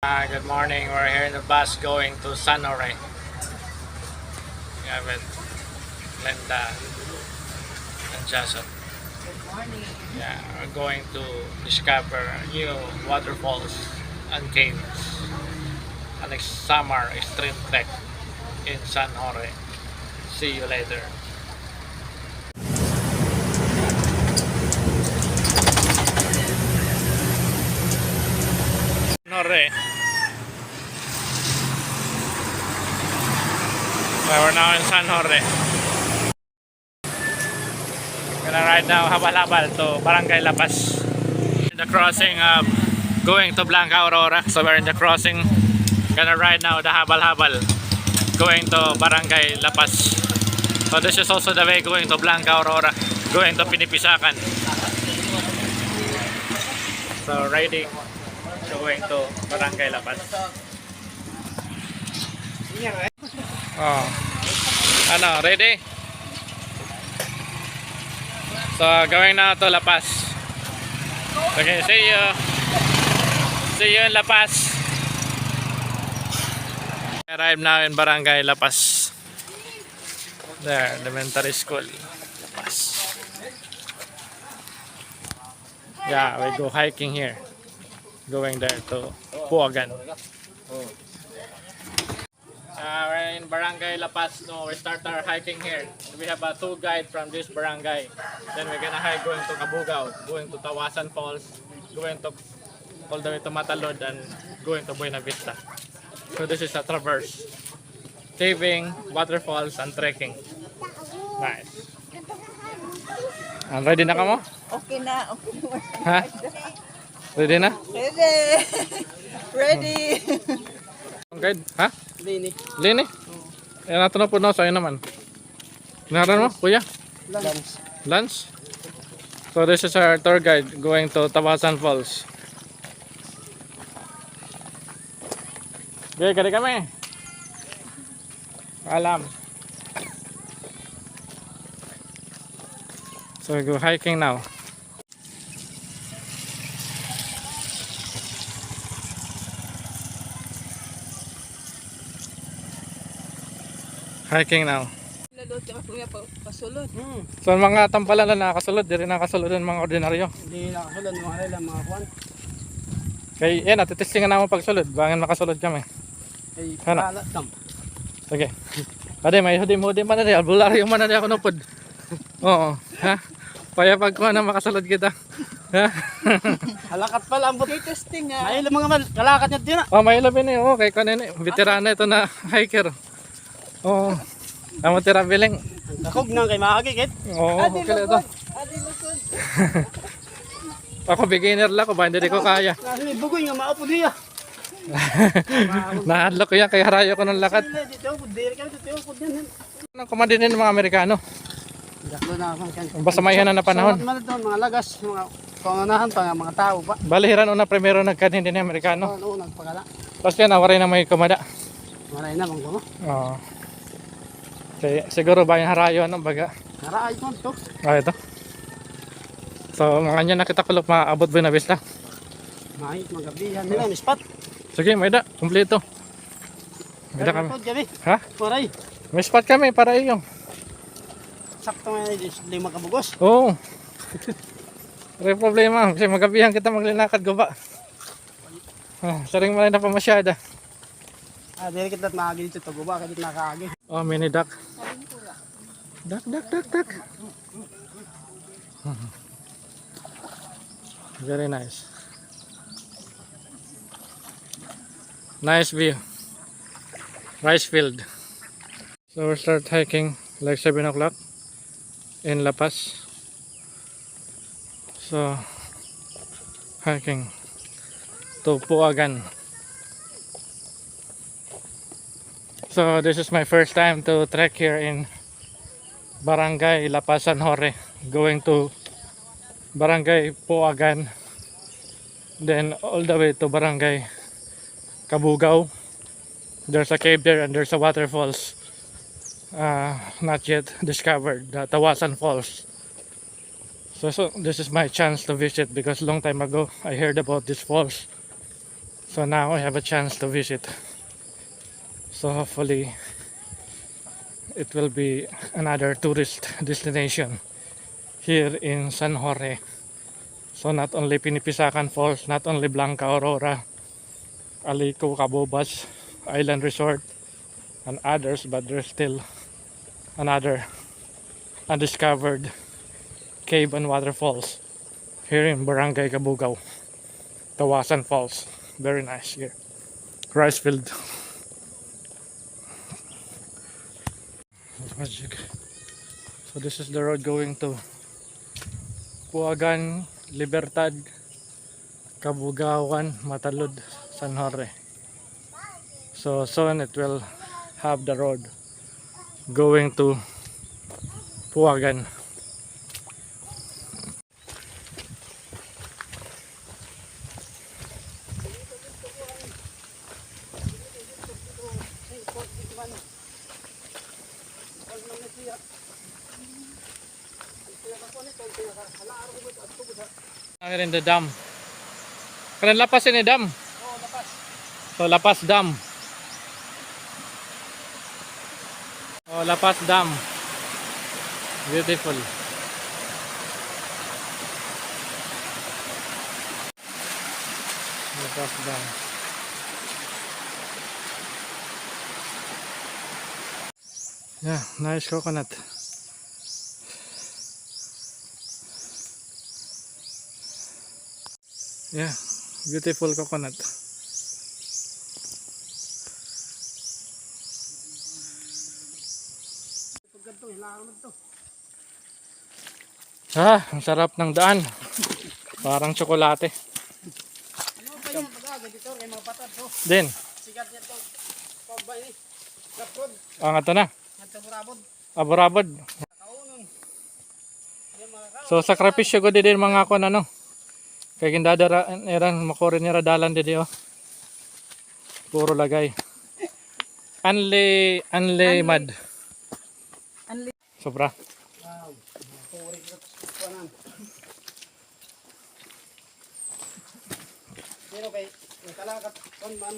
Good morning. We're here in the bus going to San Jose. We have it, Linda and Jason. Good morning. Yeah, we're going to discover new waterfalls and caves. And a summer extreme trek in San Jose. See you later. San Jose. We're now in San Jose. Gonna ride now habal-habal to Barangay La Paz. In the crossing of going to Blanca Aurora. So we're in the crossing. Gonna ride now the habal-habal going to Barangay La Paz. So this is also the way going to Blanca Aurora, going to Pinipisakan. So riding going to Barangay La Paz. Oh. Ano, ready? So going now to La Paz. Okay, see you. See you in La Paz. Arrive now in Barangay La Paz. There, elementary school. La Paz. Yeah, we go hiking here. Going there to Puagan. We're in Barangay La Paz. No, we start our hiking here. We have a tour guide from this barangay. Then we're gonna hike going to Cabugao, going to Tawasan Falls, going to all the way to Matalod, and going to Buena Vista. So this is a traverse. Caving, waterfalls, and trekking. Nice. Ready na ka mo? Okay na. Okay na. Ha? Ready na? Ready. Ready. Ang guide? Ha? Lini. Lini? Yan nato na po na sa'yo naman. Naran mo, kuya? Lunch. Lunch? So this is our tour guide going to Tawasan Falls. Okay, kari kami. Alam. So we go hiking now. Hiking now. Pasulod. So mga tampalan na nakasulod, di rin nakasulod ng mga ordinaryo. Hindi nakasulod mga rela mga kwan. Kaya yan, natitestingan naman pagsulod. Bangin makasulod kami. Ay, Ano? palat tam. Sige. Ade, may hudim-hudim pa na rin. Albularyo man na rin ako nupod. Oo. Ha? Kaya pag kuha na makasulod kita. Ha? Halakat pala ang buti. Testing nga. May ilang mga kalakat niya din na. Oh, may labi na yun. Okay, kanina. Veterana ito na hiker. Oo. Amo tira biling. Nakog nang kay mahagikit. Oo, okay lang ito. Adi lusod. Ako beginner lang ko ba? Hindi ko kaya. Nasi bugoy nga maupo diya. Nahadlok ko yan. Kaya harayo ko ng lakat. Dito ko diri kami dito ko din. Anong kumandinin ng mga Amerikano? Daklo na ako kan. Basta may hanan na panahon. Man ito mga lagas, mga pangunahan pa nga mga tao pa. Balihiran una primero nagkanin din ng Amerikano. Oo, nagpagala. Tapos yan, nawaray na may kumada. Maray na mong Oo. Kaya siguro ba yung harayo ano baga? Naraay ko to. Ito. So mga kanya nakita ko maabot ba na bista. May magabihan nila ni spot. Sige, may da, kumpleto. May da kami. Kami. Ha? Maray. May spot kami para iyo. Sakto nga lima kabugos. Oo. May problema kasi magabihan kita maglinakad gaba. Saring malay na pa masyada. Dili kita maagi dito to guba kadit nakaagi. Oh, mini duck. Duck. Very nice. Nice view. Rice field. So we start hiking like 7 o'clock in La Paz. So hiking to Puagan. So this is my first time to trek here in Barangay La Paz, San Jose, going to Barangay Puagan, then all the way to Barangay Cabugao. There's a cave there and there's a waterfalls not yet discovered, the Tawasan Falls. So this is my chance to visit because long time ago I heard about this falls. So now I have a chance to visit. So hopefully it will be another tourist destination here in San Jorge. So not only Pinipisakan Falls, not only Blanca Aurora, Alico, Cabobas Island Resort, and others, but there's still another undiscovered cave and waterfalls here in Barangay Cabugao, Tawasan Falls. Very nice here. Rice field. So this is the road going to Puagan, Libertad, Kabugawan, Matalud, San Jorge. So soon it will have the road going to Puagan. Here in the dam. Kailan lapas ini dam? Oo, lapas. So Lapas Dam. Oh, Lapas Dam. Beautiful. Lapas Dam. Yeah, nice coconut. Yeah, beautiful coconut. Ang sarap ng daan. Parang tsokolate. Ano ba yan? Pag-aga dito, kay mga patad to. Din. Sigat niya to. Pagbay ni. Kaprod. Ang ato na. Nagtaburabod. Aborabod. Kaunon. Yan mga ka. So sakripisyo ko din mga kon ano. Kaya kindadara eran makorin nira dalan di oh. Puro lagay. Anli mad. Anli. Sobra. Wow. Puri ko. Kuanan. Pero kay nakalakat kon man.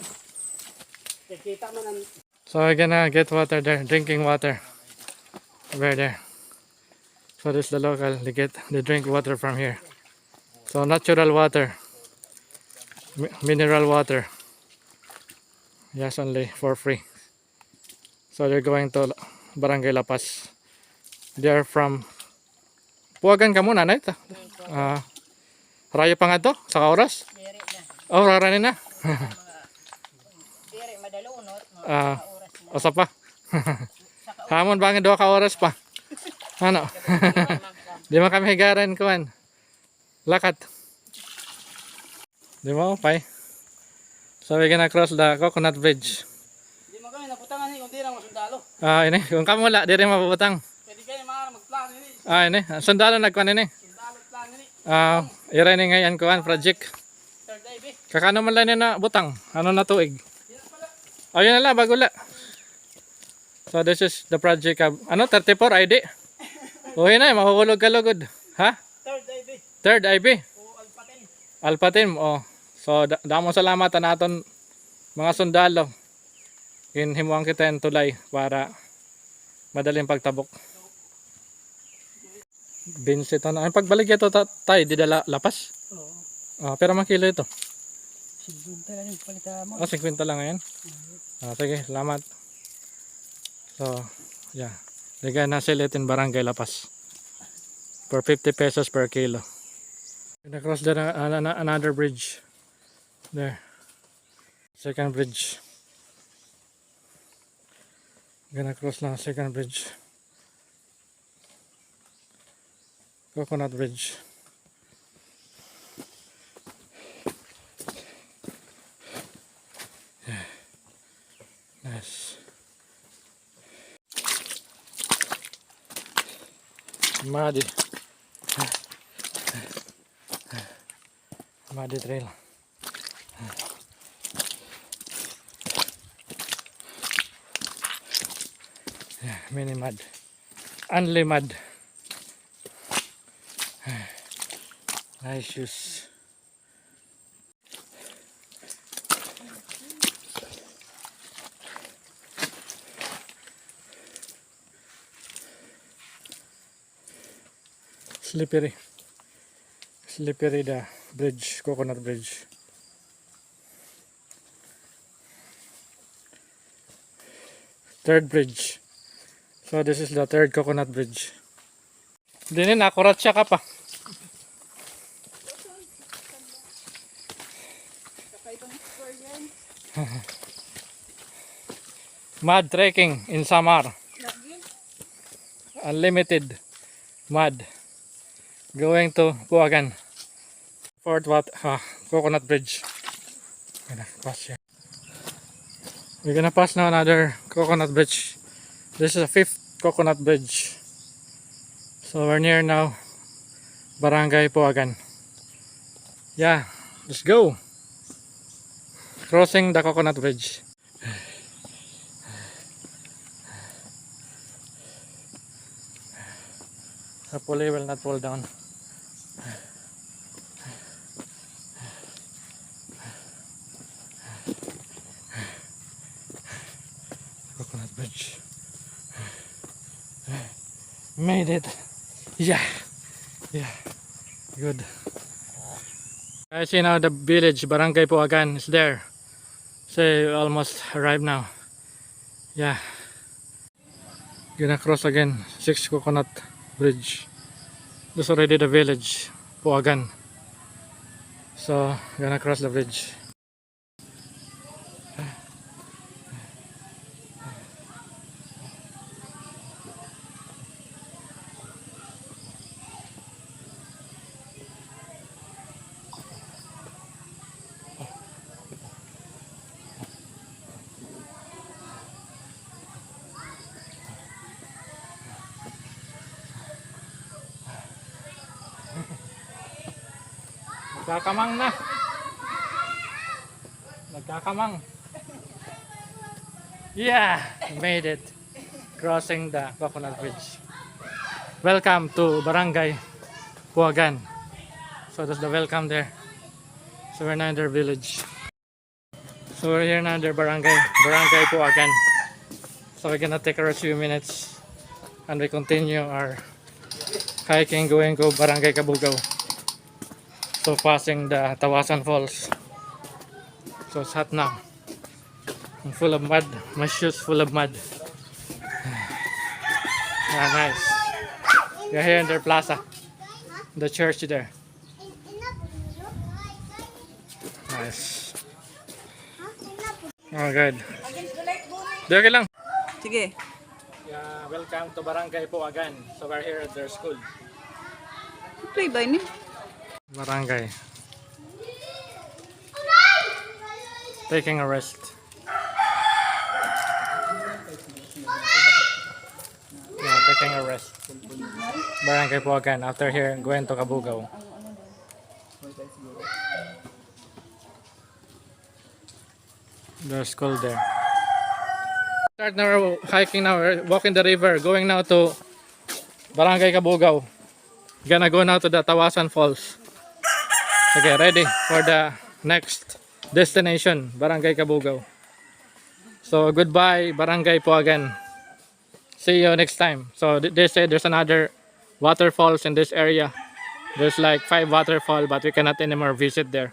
Kita man ang So we're gonna get water there, drinking water. Over there. So this is the local, they drink water from here. So natural water. Mineral water. Yes, only for free. So they're going to Barangay Lapas. They're from Puagan ka muna na ito. Rayo pa nga to sa oras. Diri na. Oh, raranin na. Diri madalunot no. Ah, Oras na. Osa pa. Hamon ba nga 2 ka oras pa? Ano? Di man kami higaran kuan. Lakat. Di mo pay. So we're gonna cross the coconut bridge. Di mo kami naputangan ni kung di lang masundalo. Ini kung kamo wala di rin mapuputang. Pwede kayo mga magplano ni. Ini sundalo nagkuan ini. Sundalo plano ni. Ira ni ngayon kuan project. Third eye be. Kakano man lang na butang. Ano na tuig? Yan na pala. Ayun na lang bago la. So this is the project of 34 ID. Uy na, mahuhulog ka lugod. Ha? Third eye be. Third IB. O alpaten. Alpatim. Oh. So damo salamat naton mga sundalo. Himuang kita yung tulay para madaling pagtabok. Binsit ano. Ang pagbalik ito tayo, di dala lapas. Oo. Pero makilo ito. Sigunta lang yung palita mo. 50 lang ngayon. Sige, salamat. So, yeah. They're gonna sell it in Barangay Lapas for 50 pesos per kilo. Gonna cross there another bridge. There. Second bridge. Gonna cross na second bridge. Coconut bridge. Yeah. Nice. Muddy. Muddy trail. Yeah, mini mud. Only mud. Nice shoes. Slippery. Slippery the bridge, coconut bridge. Third bridge. So this is the third coconut bridge. Dinin, akurat siya ka pa. Mud trekking in Samar. Unlimited mud. Going to Puagan. Fourth coconut bridge. Gonna pass here. We're gonna pass now another coconut bridge. This is a fifth coconut bridge. So we're near now Barangay Puagan. Yeah, let's go. Crossing the coconut bridge. The pulley will not fall down. Coconut bridge. Made it. Yeah. Yeah. Good. I see now the village Barangay Puagan is there. So almost arrived now. Yeah. Gonna cross again 6 coconut bridge. This already the village Puagan. So gonna cross the bridge. Nagkakamang na. Nagkakamang. Yeah, made it. Crossing the coconut bridge. Welcome to Barangay Puagan. So that's the welcome there. So we're now in their village. So we're here now in their Barangay Puagan. So we're gonna take a few minutes and we continue our hiking going to Barangay Cabugao. So passing the Tawasan Falls. So it's hot now. I'm full of mud. My shoes full of mud. Yeah, nice. We're here in their plaza. The church there. Nice. Oh, good. Okay lang. Sige. Yeah, welcome to Barangay Puagan. So we're here at their school. Play ba ni? Barangay. Taking a rest. Yeah, taking a rest. Barangay Puagan. After here, going to Cabugao. There's school there. Start now hiking now. We're walking the river. Going now to Barangay Cabugao. Gonna go now to the Tawasan Falls. Okay, ready for the next destination, Barangay Cabugao. So goodbye, Barangay Puagan. See you next time. So they say there's another waterfalls in this area. There's like 5 waterfalls, but we cannot anymore visit there.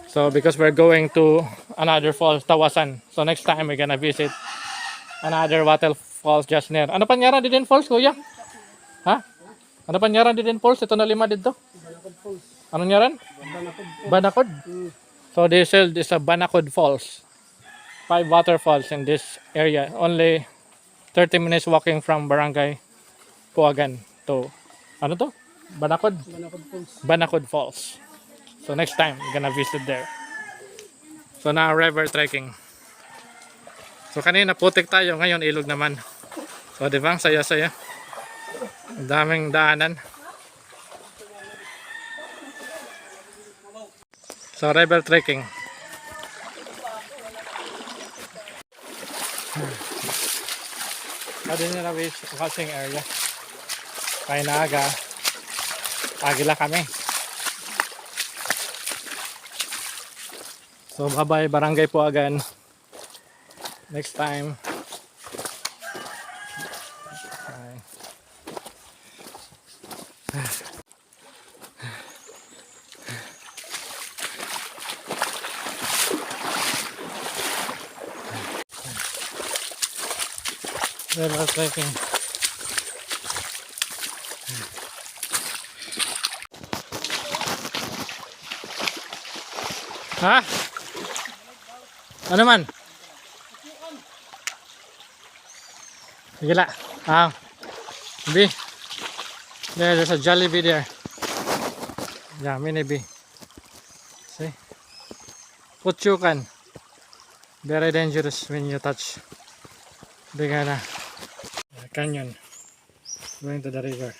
So because we're going to another falls, Tawasan. So next time we're gonna visit another waterfalls just near. Ano panyaran din falls, kuya? Ha? Ano panyaran din falls? Ito na 5 dito. Anong ngaran? Banakod. So this is a Banakod Falls. 5 waterfalls in this area. Only 30 minutes walking from Barangay Puagan to ano to? Banakod. Banakod Falls. So next time we're gonna visit there. So now river trekking. So kanina putik tayo, ngayon ilog naman. So di ba? Saya-saya. Ang daming daanan. So river trekking. Adin na watching area. Kaya na agila kami. So bye bye Barangay Puagan. Next time. Bye. River trekking. Ha? Ano man? Sige la. B. There's a Jollibee there. Yeah, mini B. See? Putyukan. Very dangerous when you touch the canyon. Going to the river.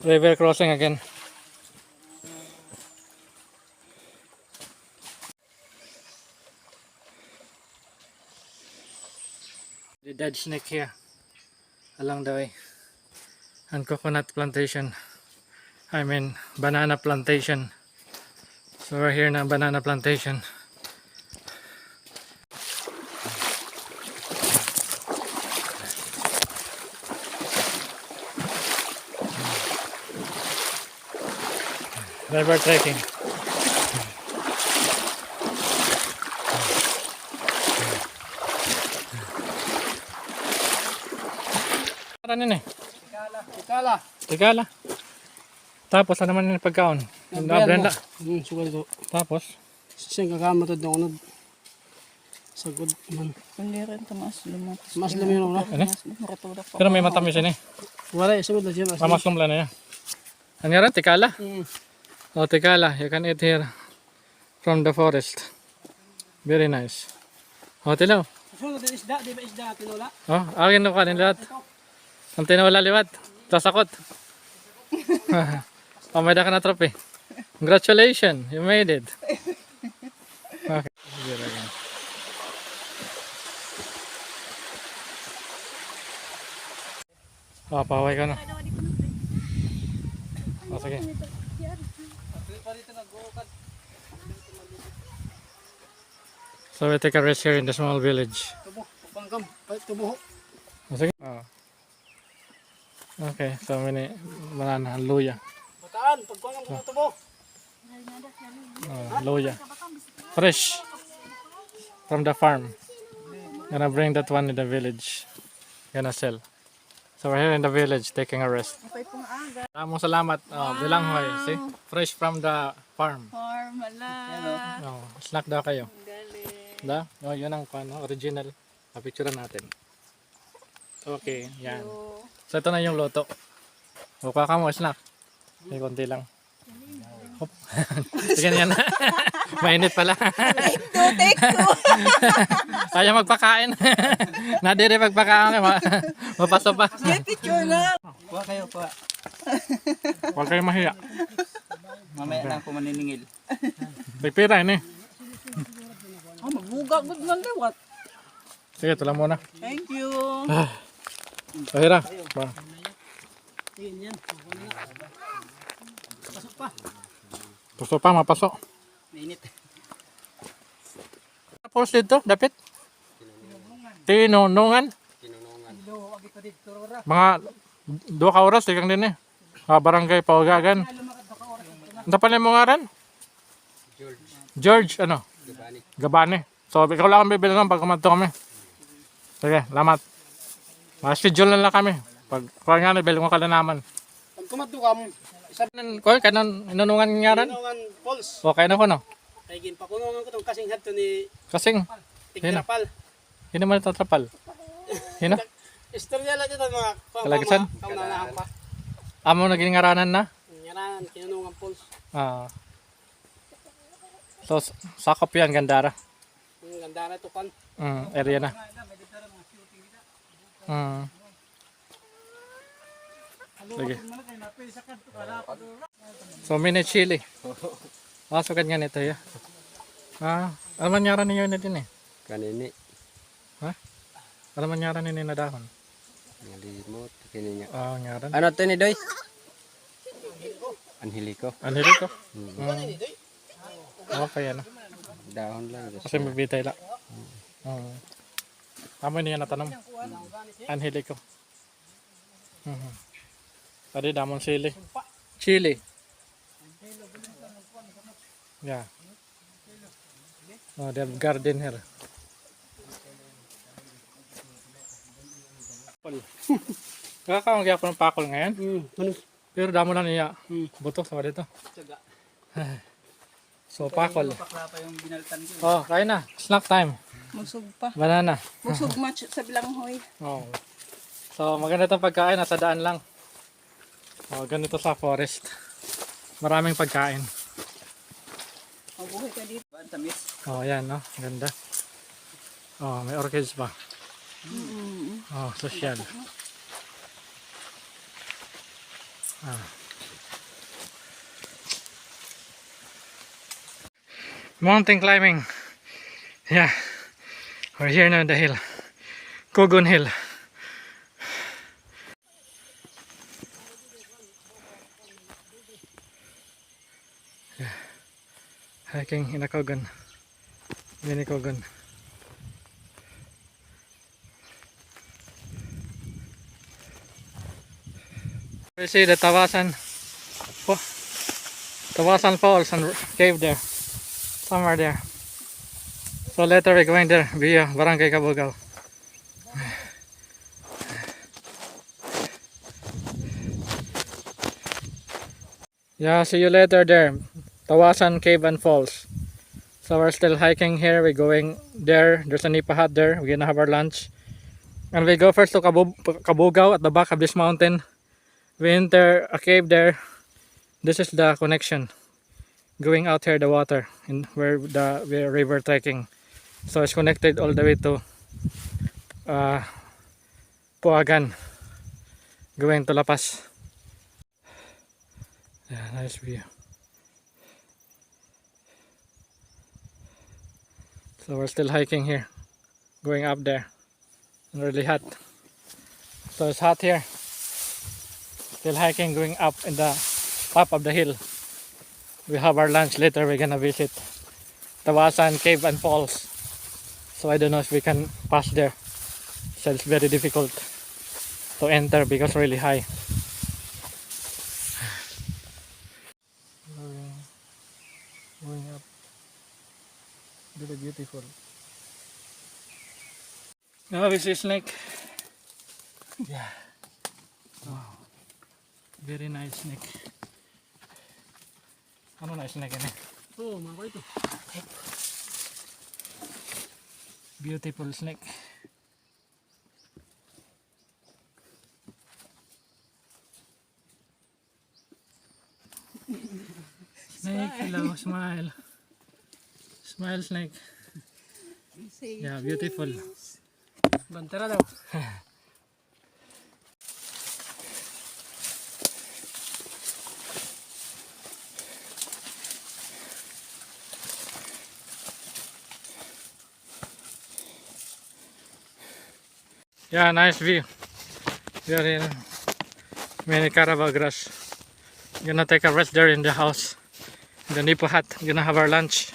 River crossing again. The dead snake here along the way. And coconut plantation. I mean banana plantation. So we're here na banana plantation. River trekking. Ano yun eh? Ikala. Tigala. Tapos ano naman yung pagkaon? Brenda. Sugal ito. Tapos? Siyang kakamata doon. Sagod man. Hindi rin ito mas lumakas. Mas lumino na. Ano? Maratulak pa. Pero may matamis yun eh. Wala, sagod na siya. Mamaslam lang na yan. Ano yan? Tikala? Oh, tikala. You can eat here from the forest. Very nice. Oh, tilaw. Sunod na isda, di ba isda tinula? Oh, akin na kanin lahat. Ang tinawala liwat. Tasakot. Oh, may ka na trophy. Congratulations, you made it. Okay. Sige, lagyan. Oh, paway ka na. Oh, sige. So we take a rest here in the small village. Tubo, pangkam, tubo. Oh, sige. Oh. Okay, so banana, luya. Bataan, pagpangkam ko tubo. Oh, luya. Fresh. From the farm. Gonna bring that one in the village. Gonna sell. So we're here in the village taking a rest. Maraming salamat. Oh, bilanghoy. See? Fresh from the farm. Formala. Oh, snack daw kayo. Galing. Da? Oh, yun ang original. Picturean natin. Okay, yan. So ito na yung loto. Buka ka mo, snack. May konti lang. Hop. Sige na yan. Mainit pala. Take two. Kaya magpakain. Nadiri magpakain. Mapaso pa. Get picture na. Kuha kayo, kuha. Huwag kayo mahiya. Mamaya na ako maniningil. Pipira yun eh. Magbugag mo ng lewat. Sige, ito lang muna. Thank you. Pahira. Ba. Yan, yan. Pasok pa. Gusto pa, mapasok. Mainit. Tapos dito, dapit. Tinunungan. Mga 2 ka oras, tikang din eh. Barangay Paugagan. Ano pa mo nga rin? George, ano? Gabani. So, ikaw lang kami bilang pag kumanto kami. Sige, lamat. Schedule na lang kami. Pag nga na, bilang mo ka na naman. Pag kumadto ka mo, Koy, kanon inunungan nga rin? Kunungan Falls. Okay na ko no? Kaya ginpakunungan ko itong kasing hadto ni Kasing, Tigtrapal. hindi naman tatrapal. Hino? Istorya lang dito mga Kalagsan? kaunahan pa. Amo naging ngaranan na? Ngaran, kinunungan Falls. Ah. So, sakop yan, Gandara. Ang ganda na ito pan. Area na. Sige. So, mini chili. Pasukan nga nito ya. Ano man yaran ninyo na din eh? Kanini. Ha? Ano man ngaran ni na dahon? Nalimot. Kini niya. Ah, ngaran. Ano to ni Doy? Anhelico. Anhelico. Hmm. Okay, ano. Dahon lang. Kasi mabitay lang. Amo niya natanong. Anhelico. Tadi damon sili. Chili. Yeah. Oh, they have garden here. Kakakaong kaya po ng pakol ngayon. Pero damo lang niya. Buto sa dito. So, pakol. Bakla pa yung binaltan ko. Oh, kain na. Snack time. Musog pa. Banana. Musog match sa bilanghoy. Oh. So, maganda itong pagkain. Nasa daan lang. Oh, ganito sa forest. Maraming pagkain. Mabuhay ka dito. Ang tamis. Oh, yan, no? Ganda. Oh, may orchids pa. Oh, social. Ah. Mountain climbing. Yeah. We're here now on the hill. Kogon Hill. Yeah. Hiking in a Kogon. Mini Kogon. We see the Tawasan Falls and cave there. Somewhere there. So later we're going there via Barangay Cabugao. Yeah, see you later there. Tawasan Cave and Falls. So we're still hiking here. We're going there. There's a nipa hut there. We're gonna have our lunch. And we go first to Cabugao at the back of this mountain. We enter a cave there. This is the connection. Going out here the water in where the river trekking. So it's connected all the way to Puagan. Going to La Paz. Yeah, nice view. So we're still hiking here. Going up there. And really hot. So it's hot here. Still hiking, going up in the top of the hill. We have our lunch later. We're gonna visit Tawasan Cave and Falls. So I don't know if we can pass there. So it's very difficult to enter because really high. Going up. Really beautiful. Now we see snake. Yeah. Wow. Very nice snake. Ano na snake ini? Oh, mga ito. Beautiful snake. Snake, hello, smile. Smile, snake. Yeah, beautiful. Bantara daw. Yeah, nice view. We are in mini Carabao grass. Gonna take a rest there in the house. In the Nipo hut. Gonna have our lunch.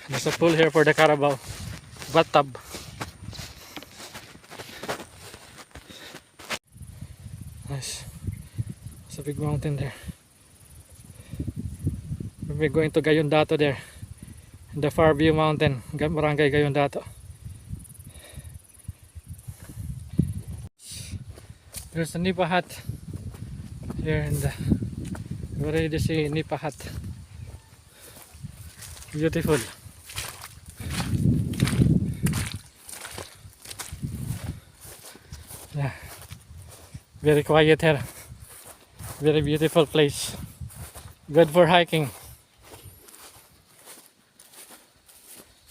There's a pool here for the Carabao. Bathtub. Nice. There's a big mountain there. We're going to Gayondato there. The Farview Mountain, Barangay Gayondato. There's a Nipa hut here in the we already see Nipa hut. Beautiful. Yeah. Very quiet here. Very beautiful place. Good for hiking.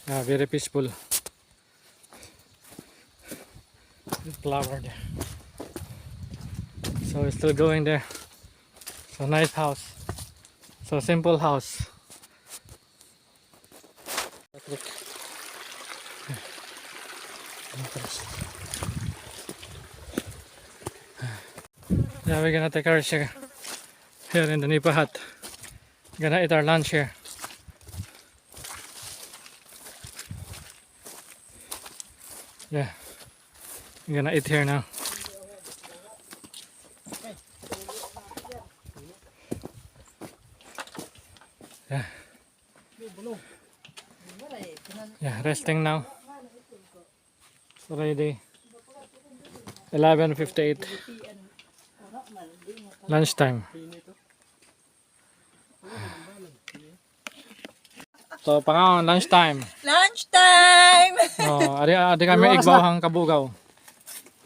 Yeah, very peaceful. Flower there. So we're still going there. So nice house. So simple house. electric. Yeah, we're gonna take our share here in the Nipa hut. Gonna eat our lunch here. Yeah, we're gonna eat here now. Yeah. Yeah, resting now. It's already 11:58. Lunchtime. So, pangaon, lunchtime. Lunchtime! Oh, adi kami igbawang kabugaw.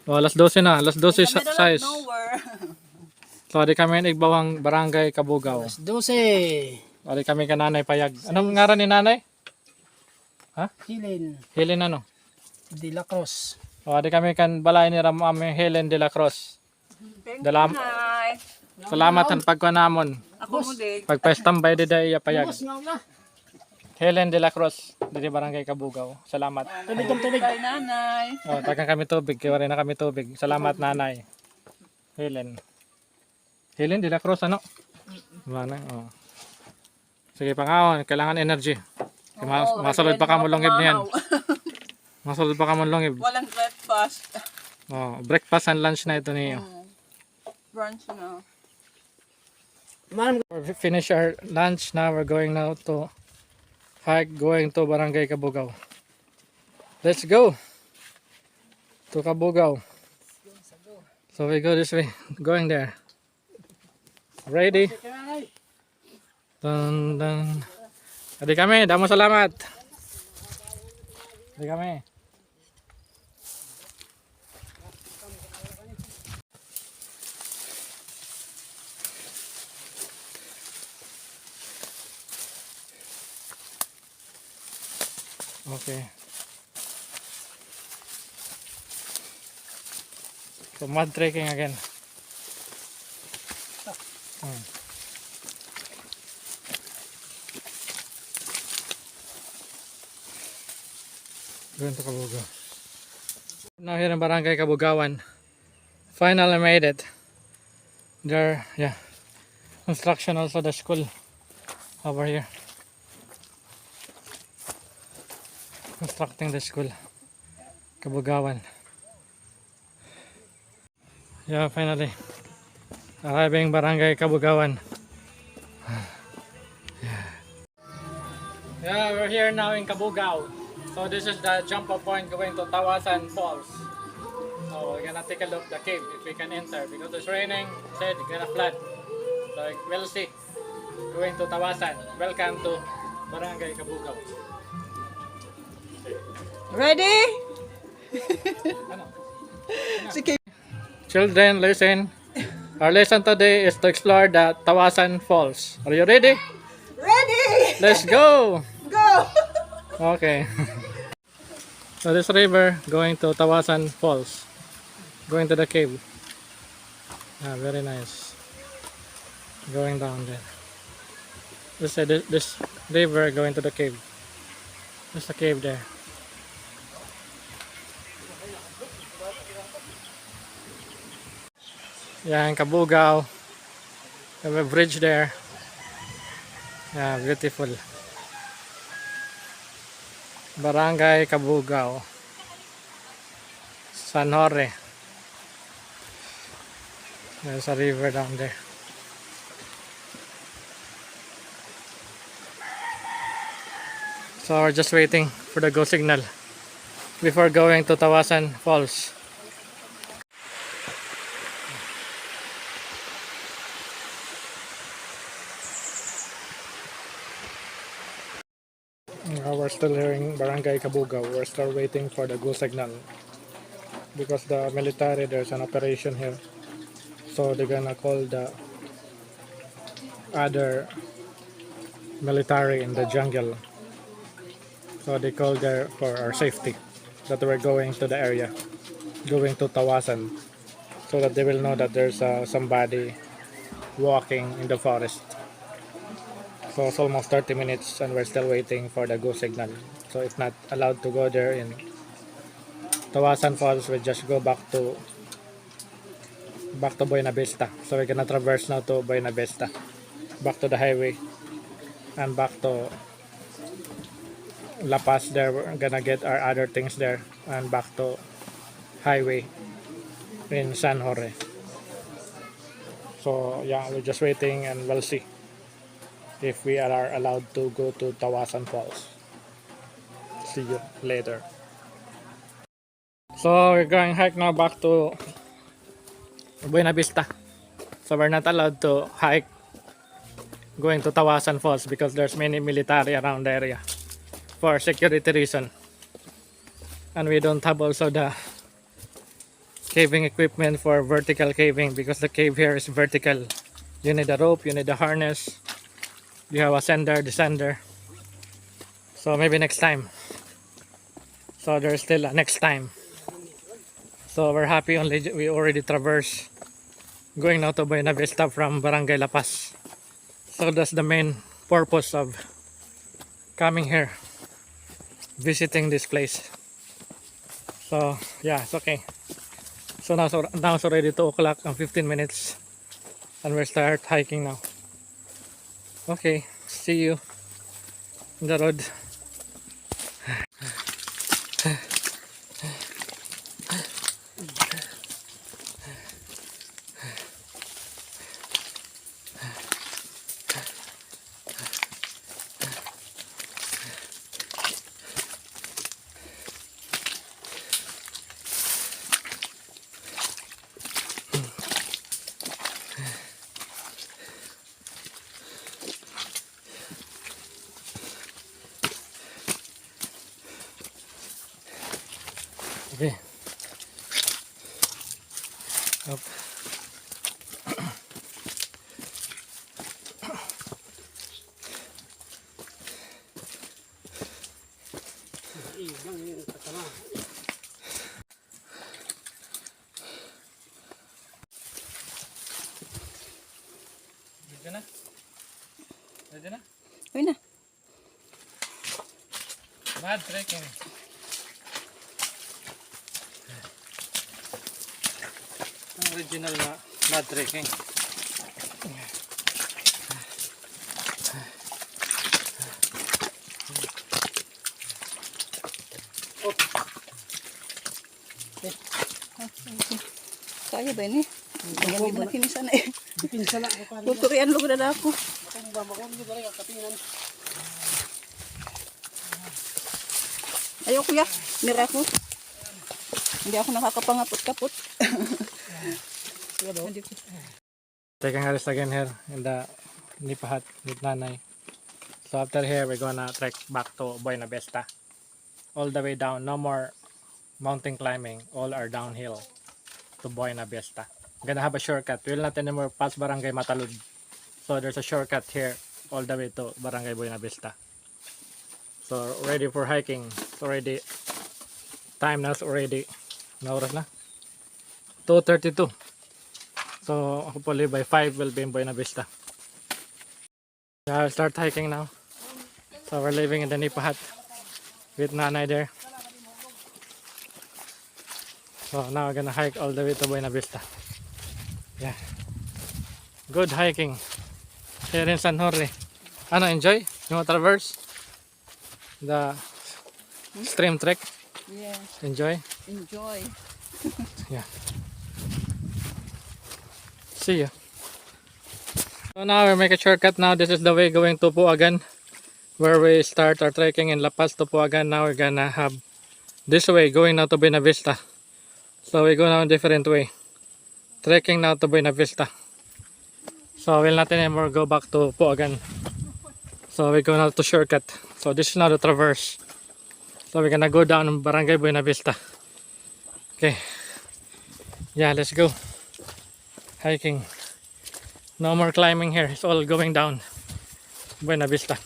Oh, alas 12 na, alas 12 size. Nowhere. So, adi kami igbawang barangay Kabugaw. 12. Adi kami ka nanay payag. Anong ngaran ni nanay? Ha? Hilin Helen ano? de la Cruz. O, adi kami kan balay ni Ramami Helen de la Cruz. Dalam, Hi. salamat ang pagkuanamon. Ako mo din. Pagpa-standby di day payag. Boss nga na. Helen de la Cruz, dito barangay Kabugaw. Salamat. Tubig ang tubig. Kay nanay. Oh, tagang kami tubig, kaya rin na kami tubig. Salamat nanay. Helen. Helen de la Cruz ano? Mana? Oh. Sige pangaon, kailangan energy. Masulod pa ka mo longib niyan. Masulod pa ka mo longib. Walang breakfast. Oh, breakfast and lunch na ito niyo. Brunch na. Manam We finish our lunch now. We're going now to hike going to Barangay Kabugaw. Let's go to Kabugaw. So we go this way, going there. Ready? Dun, dun. Adi kami, damo salamat. Adi kami. Okay. So mud trekking again. Going to Kabugaw. Now here in Barangay Kabugawan. Finally made it. There, yeah. Construction also the school over here. Constructing the school. Kabugawan. Yeah, finally. Arriving Barangay Kabugawan. Yeah, we're here now in Kabugaw. So this is the jump off point going to Tawasan Falls. So we're gonna take a look at the cave if we can enter because it's raining. Said it's gonna flood. So we'll see. Going to Tawasan. Welcome to Barangay Kabugaw. Ready? Ano? Sige. Children, listen. Our lesson today is to explore the Tawasan Falls. Are you ready? Ready? Let's go! Go! Okay. So this river going to Tawasan Falls. Going to the cave. Ah, very nice. Going down there. This river going to the cave. There's a cave there. Yeah, in Kabugaw. Have a bridge there. Yeah, beautiful. Barangay Kabugaw. San Jorge. There's a river down there. So we're just waiting for the go signal before going to Tawasan Falls. We're still here in Barangay Kabugaw. We're still waiting for the go signal because the military, there's an operation here, so they're gonna call the other military in the jungle, so they call there for our safety that we're going to the area, going to Tawasan, so that they will know that there's somebody walking in the forest. So it's almost 30 minutes and we're still waiting for the go signal. So if not allowed to go there in Tawasan Falls, we just go back to Buena Vista. So we're gonna traverse now to Buena Vista, back to the highway, and back to La Paz. There we're gonna get our other things there, and back to highway in San Jorge. So yeah, we're just waiting and we'll see if we are allowed to go to Tawasan Falls. See you later. So we're going hike now back to Buena Vista. So we're not allowed to hike going to Tawasan Falls because there's many military around the area for security reason. And we don't have also the caving equipment for vertical caving because the cave here is vertical. You need a rope, you need a harness, you have a sender, descender. So maybe next time. So there's still a next time. So we're happy we already traversed going now to Buena Vista from Barangay La Paz. So that's the main purpose of coming here, visiting this place. So yeah, it's okay. So now it's already 2 o'clock and 15 minutes and we'll start hiking now. Okay, see you on the road. Okay. Up. Ready na? Ready na? Uy na. Bad trekking. Original na mud trekking. Kaya ba ini? Ganyan di ba kinsa na eh. Dipinsa na ako pa. Tuturian lo gud ako. Ayo kuya, mira ko. Hindi ako nakakapangapot-kapot. Taking a rest again here in the Nipahat with Nanay. So after here we're gonna trek back to Buena Vista. All the way down, no more mountain climbing, all are downhill to Buena Vista. Gonna have a shortcut. We'll not anymore pass Barangay Matalud. So there's a shortcut here all the way to Barangay Buena Vista. So ready for hiking. It's already time now, already na oras na 2:32. So hopefully by 5 we'll be in Buena Vista. Yeah, I'll start hiking now. So we're living in the Nipahat with Nanay there. So now we're gonna hike all the way to Buena Vista. Yeah, good hiking here in San Jorge. Ano, enjoy? You want to traverse the stream trek? Yeah, Enjoy? enjoy. Yeah. See you. So now we make a shortcut now. This is the way going to Puagan, where we start our trekking in La Paz to Puagan. Now we're gonna have this way going now to Buena Vista. So we go now a different way. Trekking now to Buena Vista. So we'll not anymore go back to Puagan. So we go now to shortcut. So this is now the traverse. So we're gonna go down Barangay Buena Vista. Okay. Yeah, let's go. Hiking. No more climbing here. It's all going down Buena Vista.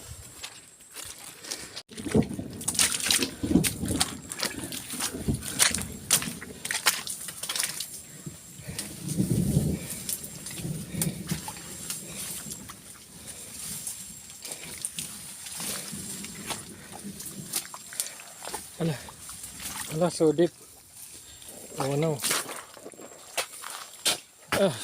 Ala, ala, so deep. Oh no. Ah.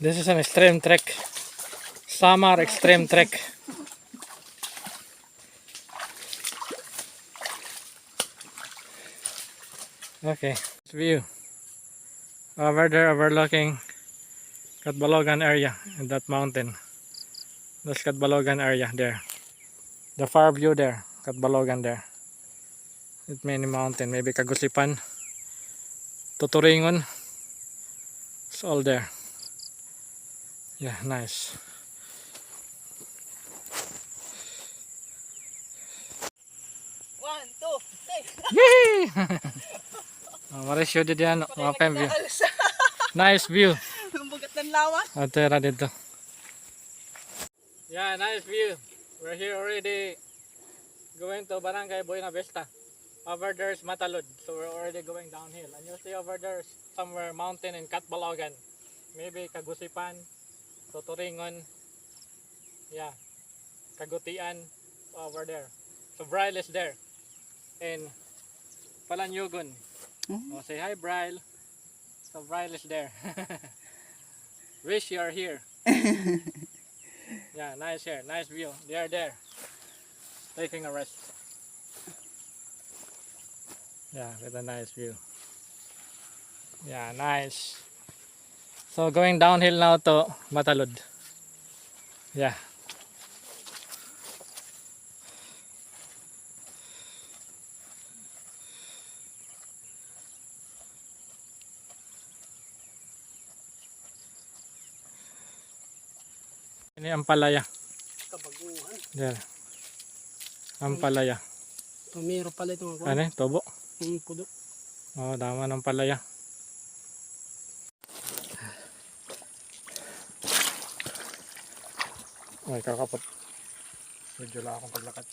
This is an extreme trek. Summer extreme trek. Okay, view. Over there overlooking Catbalogan area in that mountain. That's Catbalogan area there. The far view there, Catbalogan there. With many mountain, maybe Kagusipan, Tuturingon. It's all there. Yeah, nice. One, two, three. Yay! Marisyo din yan, mga view. Nice view. Ang bugat ng lawa. Atera dito. Yeah, nice view. We're here already going to Barangay Buena Vista. Over there is Matalud, so we're already going downhill. And you see over there somewhere mountain in Catbalogan. Maybe Kagusipan, Tuturingon, yeah, Kagutian, over there. So Bryle is there. And Palanyugon. Oh, say hi Bryle. So Bryle is there. Wish you are here. Yeah, nice here, nice view. They are there, taking a rest. Yeah, with a nice view. Yeah, nice. So going downhill now to Matalud. Yeah. Ini Ampalaya. Kabaguhan. There. Ampalaya. Tumiro pala ito mga Ano? Tobo? pudo. Oh, dama ng palaya. Ay, kakapot. Medyo lang akong paglakad.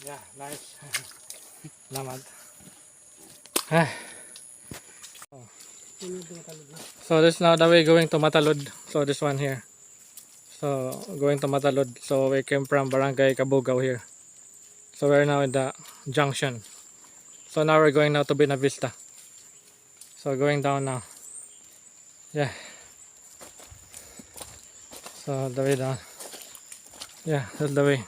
Yeah, nice. Lamat. So this is now the way going to Matalud. So this one here. So going to Matalud. So we came from Barangay Cabugao here. So we're now in the junction. So now we're going now to Buena Vista. So going down now. Yeah. So the way down. Yeah, that's the way.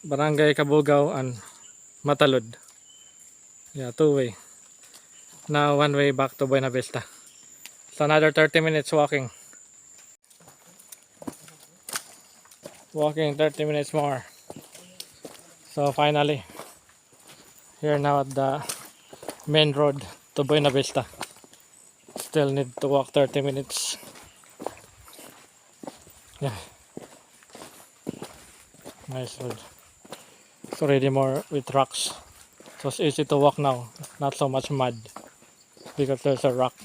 Barangay Cabugao and Matalud. Yeah, two way. Now one way back to Buena Vista. So another 30 minutes walking. Walking 30 minutes more. So finally, here now at the main road to Buena Vista. Still need to walk 30 minutes. Yeah. Nice road. It's already more with rocks. So it's easy to walk now. Not so much mud. Because there's a rock.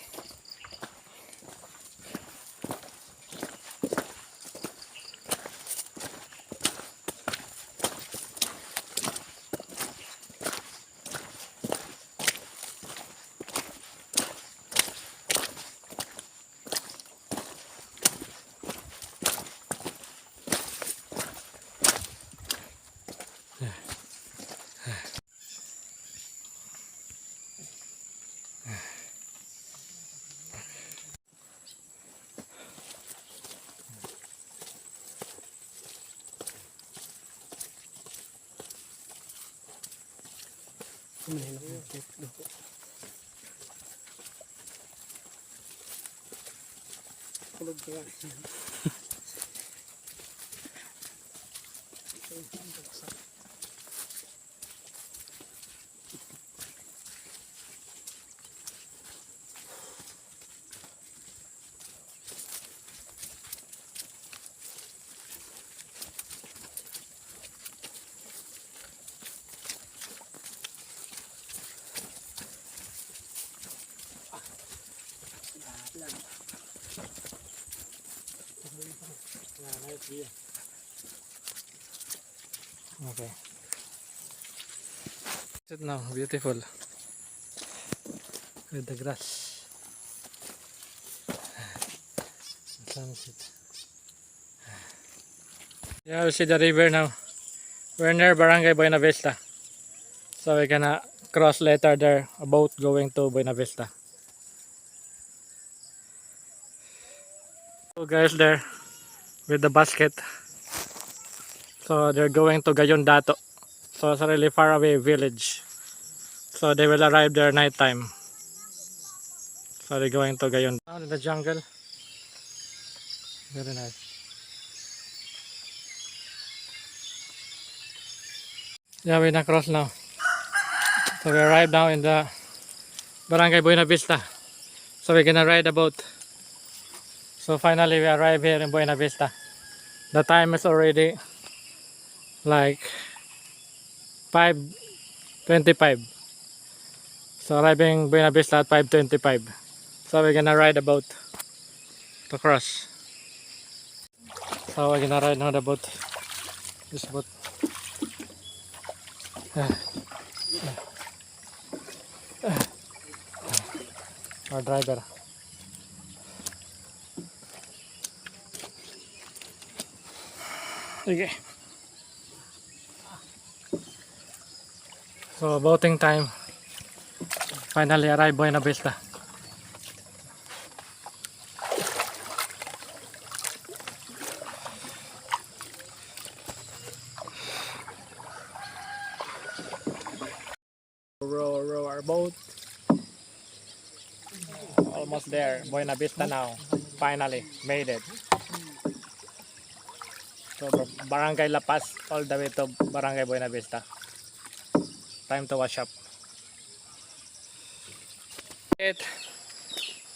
Okay. It's now beautiful with the grass. Sunset. Yeah, we see the river now. We're near Barangay Buena Vista. So we're gonna cross later there, a boat going to Buena Vista. So guys there with the basket. So they're going to Gayondato. So it's a really far away village. So they will arrive there night time. So they're going to Gayon. Down in the jungle. Very nice. Yeah, we're na cross now. So we arrived now in the Barangay Buena Vista. So we're gonna ride a boat. So finally we arrived here in Buena Vista. The time is already like 5:25. So arriving Buena Vista at 5:25. So we're gonna ride a boat to cross. So we're gonna ride now the boat. This boat. Our driver. Okay. So boating time. Finally arrived Buena Vista. Row our boat. Almost there. Buena Vista now. Finally made it. So Barangay La Paz all the way to Barangay Buena Vista. Time to wash up.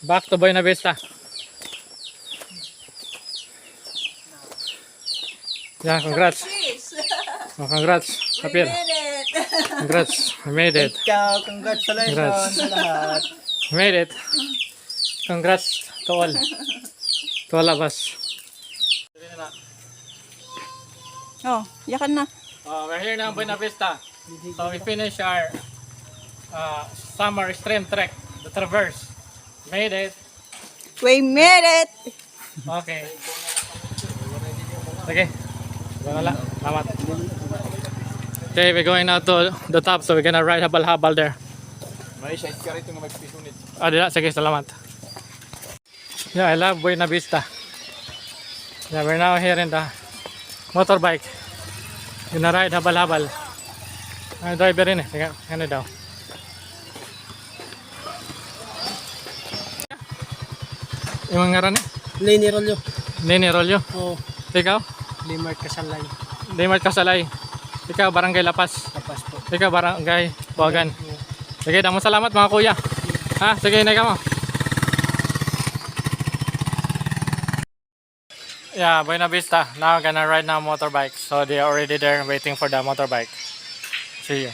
Back to Buena Vista. Yeah, congrats. Oh, congrats. Kapil. Congrats. We made it. Ciao, congratulations Congrats. sa lahat. We made it. Congrats to all. To all of us. Oh, yakan na. We're here now in Buena Vista. So we finished our summer extreme trek, the traverse. Made it. We made it! Okay. Okay. Wala. Salamat. Okay, we're going now to the top, so we're gonna ride habal-habal there. May siya ka rito nga magpisunit. Dila. Sige, salamat. Yeah, I love Buena Vista. Yeah, we're now here in the motorbike. Gonna ride habal-habal. Ay, driver rin eh. Sige, ano daw. Yung mga ngaran eh? Lenny Rolyo. Nene Rolyo. Oh, Ikaw? Limart Kasalay. Daymart Kasalay. Ikaw, Barangay Lapas. Tapos po. Ikaw, Barangay Buagan. Sige, damo salamat mga kuya. Ha, sige, inay ka mo. Yeah, Buena Vista. Now I'm gonna ride now motorbike. So they are already there waiting for the motorbike. See you.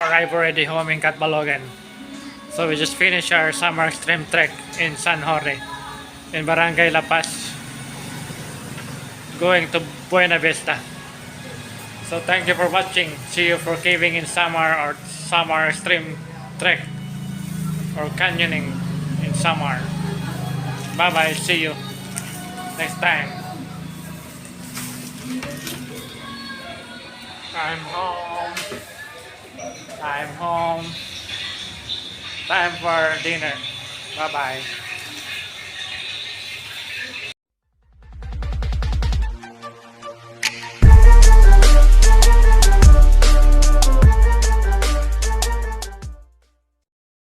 Arrive already home in Catbalogan. So we just finished our summer extreme trek in San Jorge, in Barangay La Paz, going to Buena Vista. So thank you for watching. See you for caving in summer or summer extreme trek or canyoning in summer. Bye bye. See you next time. I'm home. I'm home. Time for dinner. Bye bye.